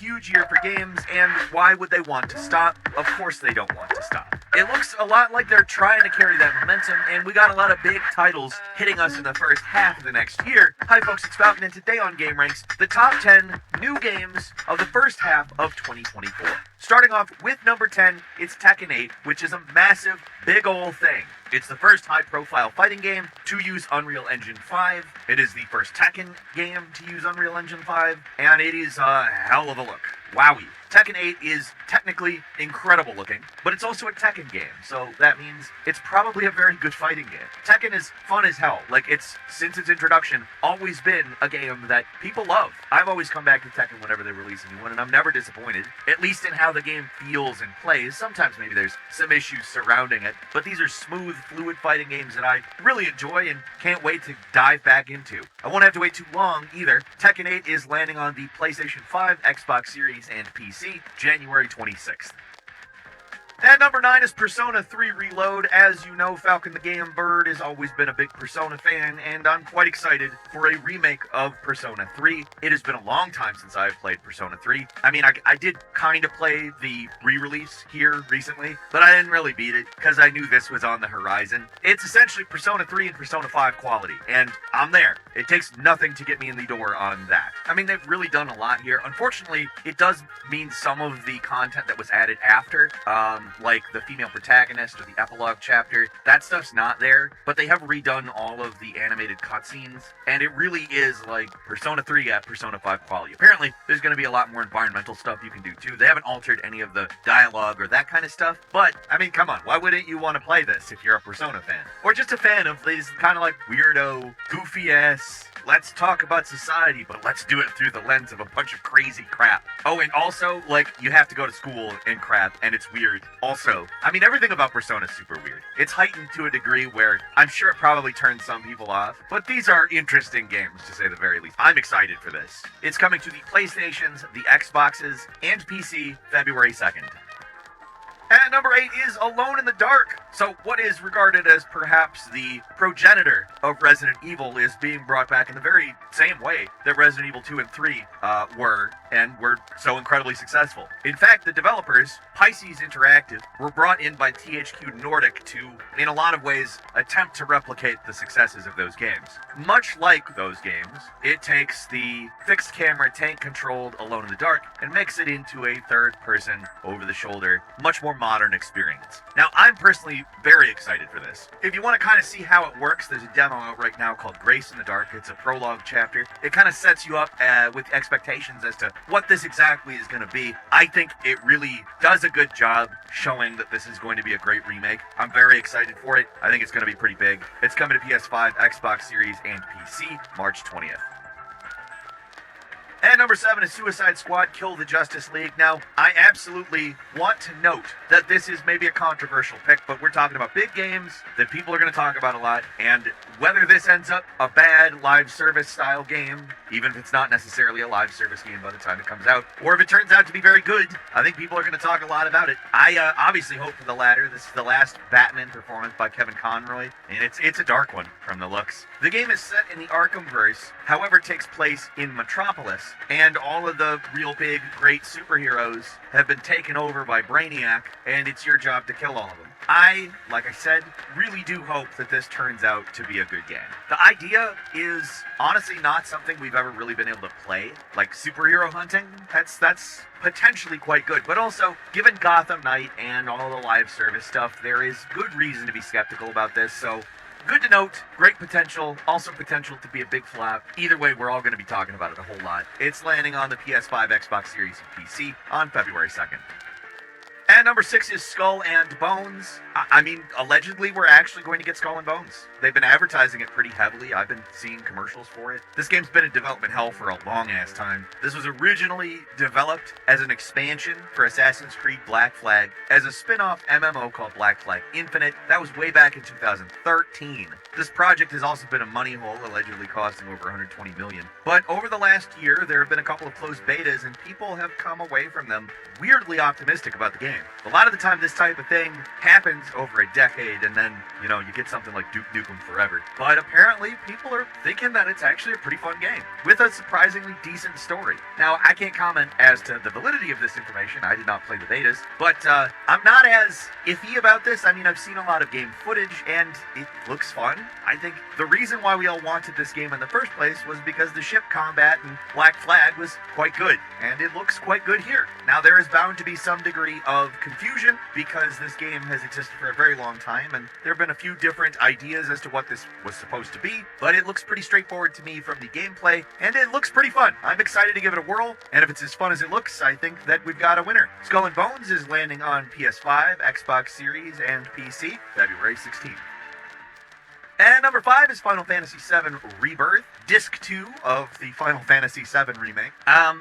huge year for games, and why would they want to stop? Of course they don't want to stop. It looks a lot like they're trying to carry that momentum, and we got a lot of big titles hitting us in the first half of the next year. Hi folks, it's Falcon, and today on Game Ranks, the top 10 new games of the first half of 2024. Starting off with number 10, it's Tekken 8, which is a massive, big ol' thing. It's the first high-profile fighting game to use Unreal Engine 5. It is the first Tekken game to use Unreal Engine 5, and it is a hell of a look. Wowie. Tekken 8 is technically incredible looking, but it's also a Tekken game, so that means it's probably a very good fighting game. Tekken is fun as hell. Like, it's, since its introduction, always been a game that people love. I've always come back to Tekken whenever they release a new one, and I'm never disappointed, at least in how the game feels and plays. Sometimes maybe there's some issues surrounding it, but these are smooth, fluid fighting games that I really enjoy and can't wait to dive back into. I won't have to wait too long either. Tekken 8 is landing on the PlayStation 5, Xbox Series, and PC January 26th. At number 9 is Persona 3 Reload. As you know, Falcon the Game Bird has always been a big Persona fan, and I'm quite excited for a remake of Persona 3. It has been a long time since I've played Persona 3. I mean, I did kind of play the re-release here recently, but I didn't really beat it because I knew this was on the horizon. It's essentially Persona 3 and Persona 5 quality, and I'm there. It takes nothing to get me in the door on that. I mean, they've really done a lot here. Unfortunately, it does mean some of the content that was added after, like the female protagonist or the epilogue chapter, that stuff's not there, but they have redone all of the animated cutscenes, and it really is like Persona 3 at Persona 5 quality. Apparently, there's going to be a lot more environmental stuff you can do too. They haven't altered any of the dialogue or that kind of stuff, but, I mean, come on, why wouldn't you want to play this if you're a Persona fan? Or just a fan of these kind of like weirdo, goofy-ass, let's talk about society, but let's do it through the lens of a bunch of crazy crap. Oh, and also, like, you have to go to school and crap, and it's weird. Also, I mean, everything about Persona is super weird. It's heightened to a degree where I'm sure it probably turns some people off, but these are interesting games, to say the very least. I'm excited for this. It's coming to the PlayStations, the Xboxes, and PC February 2nd. At number 8 is Alone in the Dark. So what is regarded as perhaps the progenitor of Resident Evil is being brought back in the very same way that Resident Evil 2 and 3 were, and were so incredibly successful. In fact, the developers, Pisces Interactive, were brought in by THQ Nordic to, in a lot of ways, attempt to replicate the successes of those games. Much like those games, it takes the fixed camera tank-controlled Alone in the Dark and makes it into a third-person, over-the-shoulder, much more modern experience. Now, I'm personally very excited for this. If you want to kind of see how it works, there's a demo out right now called Grace in the Dark. It's a prologue chapter. It kind of sets you up with expectations as to what this exactly is going to be. I think it really does a good job showing that this is going to be a great remake. I'm very excited for it. I think it's going to be pretty big. It's coming to PS5, Xbox Series, and PC March 20th. And number 7 is Suicide Squad Kill the Justice League. Now, I absolutely want to note that this is maybe a controversial pick, but we're talking about big games that people are going to talk about a lot, and whether this ends up a bad live service style game, even if it's not necessarily a live service game by the time it comes out, or if it turns out to be very good, I think people are going to talk a lot about it. I obviously hope for the latter. This is the last Batman performance by Kevin Conroy, and it's a dark one from the looks. The game is set in the Arkhamverse, however takes place in Metropolis, and all of the real big, great superheroes have been taken over by Brainiac, and it's your job to kill all of them. I, like I said, really do hope that this turns out to be a good game. The idea is honestly not something we've ever really been able to play. Like superhero hunting, that's potentially quite good. But also, given Gotham Knight and all the live service stuff, there is good reason to be skeptical about this, so good to note, great potential, also potential to be a big flop. Either way, we're all going to be talking about it a whole lot. It's landing on the PS5, Xbox Series, and PC on February 2nd. And number 6 is Skull and Bones. I mean, allegedly, we're actually going to get Skull and Bones. They've been advertising it pretty heavily. I've been seeing commercials for it. This game's been in development hell for a long-ass time. This was originally developed as an expansion for Assassin's Creed Black Flag as a spin-off MMO called Black Flag Infinite. That was way back in 2013. This project has also been a money hole, allegedly costing over $120 million. But over the last year, there have been a couple of closed betas, and people have come away from them weirdly optimistic about the game. A lot of the time, this type of thing happens over a decade, and then, you get something like Duke Nukem Forever. But apparently, people are thinking that it's actually a pretty fun game, with a surprisingly decent story. Now, I can't comment as to the validity of this information. I did not play the betas, but I'm not as iffy about this. I mean, I've seen a lot of game footage, and it looks fun. I think the reason why we all wanted this game in the first place was because the ship combat in Black Flag was quite good, and it looks quite good here. Now, there is bound to be some degree of confusion because this game has existed for a very long time, and there have been a few different ideas as to what this was supposed to be, but it looks pretty straightforward to me from the gameplay, and it looks pretty fun. I'm excited to give it a whirl, and if it's as fun as it looks, I think that we've got a winner. Skull and Bones is landing on PS5, Xbox Series, and PC February 16th. And number 5 is Final Fantasy VII Rebirth, Disc 2 of the Final Fantasy VII Remake.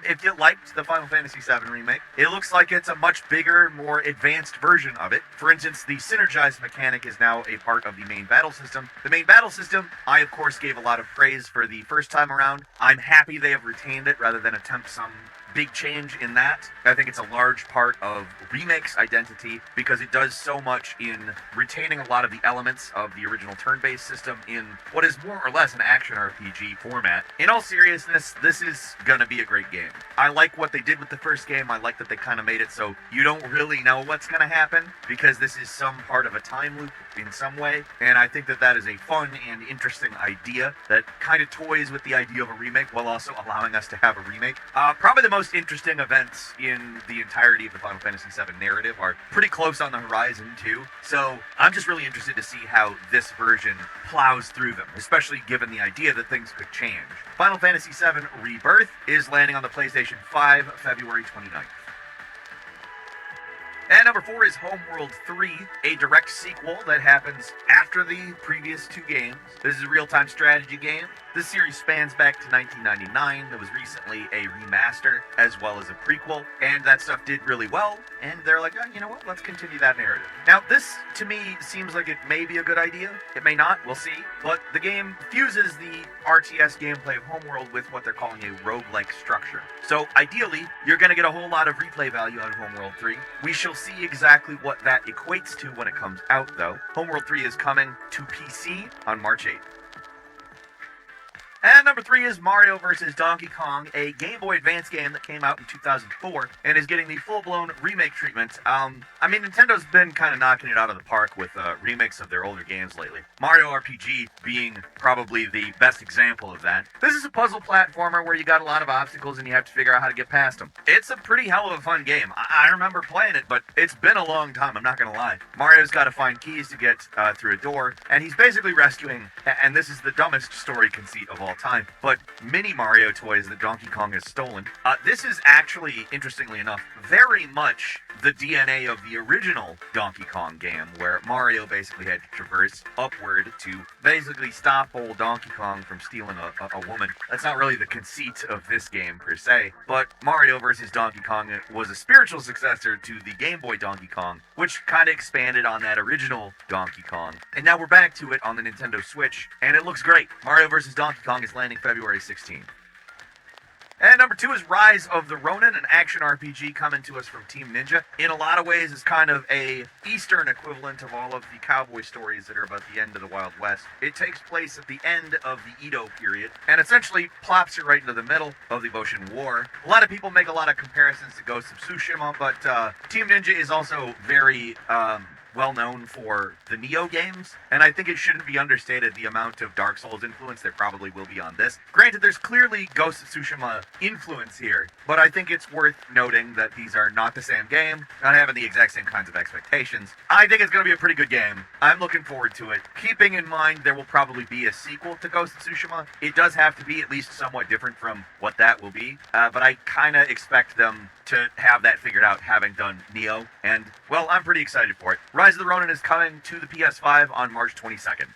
If you liked the Final Fantasy VII Remake, it looks like it's a much bigger, more advanced version of it. For instance, the synergized mechanic is now a part of the main battle system. The main battle system, I of course gave a lot of praise for the first time around. I'm happy they have retained it rather than attempt some big change in that. I think it's a large part of Remake's identity because it does so much in retaining a lot of the elements of the original turn-based system in what is more or less an action RPG format. In all seriousness, this is gonna be a great game. I like what they did with the first game. I like that they kind of made it so you don't really know what's gonna happen because this is some part of a time loop in some way, and I think that that is a fun and interesting idea that kind of toys with the idea of a remake while also allowing us to have a remake. Probably the most interesting events in the entirety of the Final Fantasy VII narrative are pretty close on the horizon too, so I'm just really interested to see how this version plows through them, especially given the idea that things could change. Final Fantasy VII Rebirth is landing on the PlayStation 5 February 29th. And number 4 is Homeworld 3, a direct sequel that happens after the previous 2 games. This is a real-time strategy game. This series spans back to 1999. There was recently a remaster as well as a prequel, and that stuff did really well, and they're like, oh, you know what, let's continue that narrative. Now, this, to me, seems like it may be a good idea. It may not, we'll see, but the game fuses the RTS gameplay of Homeworld with what they're calling a roguelike structure. So, ideally, you're going to get a whole lot of replay value out of Homeworld 3. We shall see exactly what that equates to when it comes out, though. Homeworld 3 is coming to PC on March 8th. And number 3 is Mario vs. Donkey Kong, a Game Boy Advance game that came out in 2004 and is getting the full-blown remake treatment. I mean, Nintendo's been kind of knocking it out of the park with remakes of their older games lately. Mario RPG being probably the best example of that. This is a puzzle platformer where you got a lot of obstacles and you have to figure out how to get past them. It's a pretty hell of a fun game. I remember playing it, but it's been a long time, I'm not gonna lie. Mario's got to find keys to get through a door, and he's basically rescuing, and this is the dumbest story conceit of all time, but mini Mario toys that Donkey Kong has stolen. This is actually, interestingly enough, very much the DNA of the original Donkey Kong game, where Mario basically had to traverse upward to basically stop old Donkey Kong from stealing a woman. That's not really the conceit of this game per se, but Mario vs. Donkey Kong was a spiritual successor to the Game Boy Donkey Kong, which kind of expanded on that original Donkey Kong. And now we're back to it on the Nintendo Switch, and it looks great. Mario vs. Donkey Kong is landing February 16th. And number 2 is Rise of the Ronin, an action RPG coming to us from Team Ninja. In a lot of ways, it's kind of a Eastern equivalent of all of the cowboy stories that are about the end of the Wild West. It takes place at the end of the Edo period, and essentially plops you right into the middle of the Ocean War. A lot of people make a lot of comparisons to Ghost of Tsushima, but Team Ninja is also very well known for the Neo games, and I think it shouldn't be understated the amount of Dark Souls influence there probably will be on this. Granted, there's clearly Ghost of Tsushima influence here, but I think it's worth noting that these are not the same game, not having the exact same kinds of expectations. I think it's going to be a pretty good game. I'm looking forward to it. Keeping in mind there will probably be a sequel to Ghost of Tsushima. It does have to be at least somewhat different from what that will be, but I kind of expect them to have that figured out having done Neo, and, well, I'm pretty excited for it. Rise of the Ronin is coming to the PS5 on March 22nd.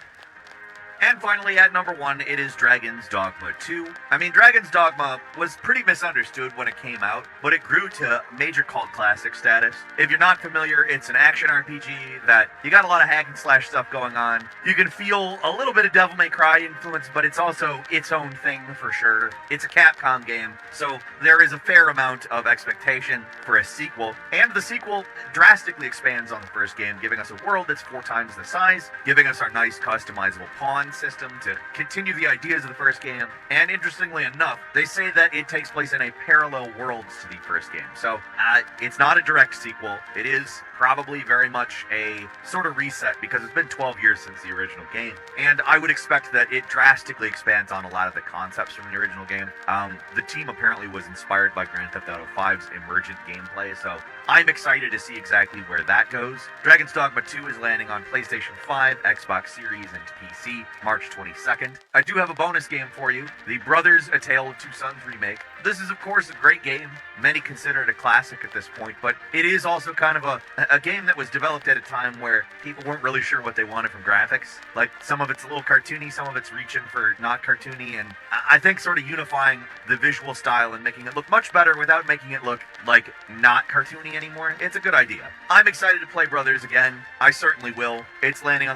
And finally, at number 1, it is Dragon's Dogma 2. I mean, Dragon's Dogma was pretty misunderstood when it came out, but it grew to major cult classic status. If you're not familiar, it's an action RPG that you got a lot of hack and slash stuff going on. You can feel a little bit of Devil May Cry influence, but it's also its own thing for sure. It's a Capcom game, so there is a fair amount of expectation for a sequel. And the sequel drastically expands on the first game, giving us a world that's 4 times the size, giving us our nice customizable pawn system to continue the ideas of the first game. And interestingly enough, they say that it takes place in a parallel worlds to the first game. So it's not a direct sequel. It is probably very much a sort of reset because it's been 12 years since the original game. And I would expect that it drastically expands on a lot of the concepts from the original game. The team apparently was inspired by Grand Theft Auto 5's emergent gameplay, so I'm excited to see exactly where that goes. Dragon's Dogma 2 is landing on PlayStation 5, Xbox Series, and PC March 22nd. I do have a bonus game for you, the Brothers: A Tale of Two Sons remake. This is, of course, a great game. Many consider it a classic at this point, but it is also kind of a game that was developed at a time where people weren't really sure what they wanted from graphics. Like, some of it's a little cartoony, some of it's reaching for not cartoony, and I think sort of unifying the visual style and making it look much better without making it look like not cartoony anymore. It's a good idea. I'm excited to play Brothers again. I certainly will. It's landing on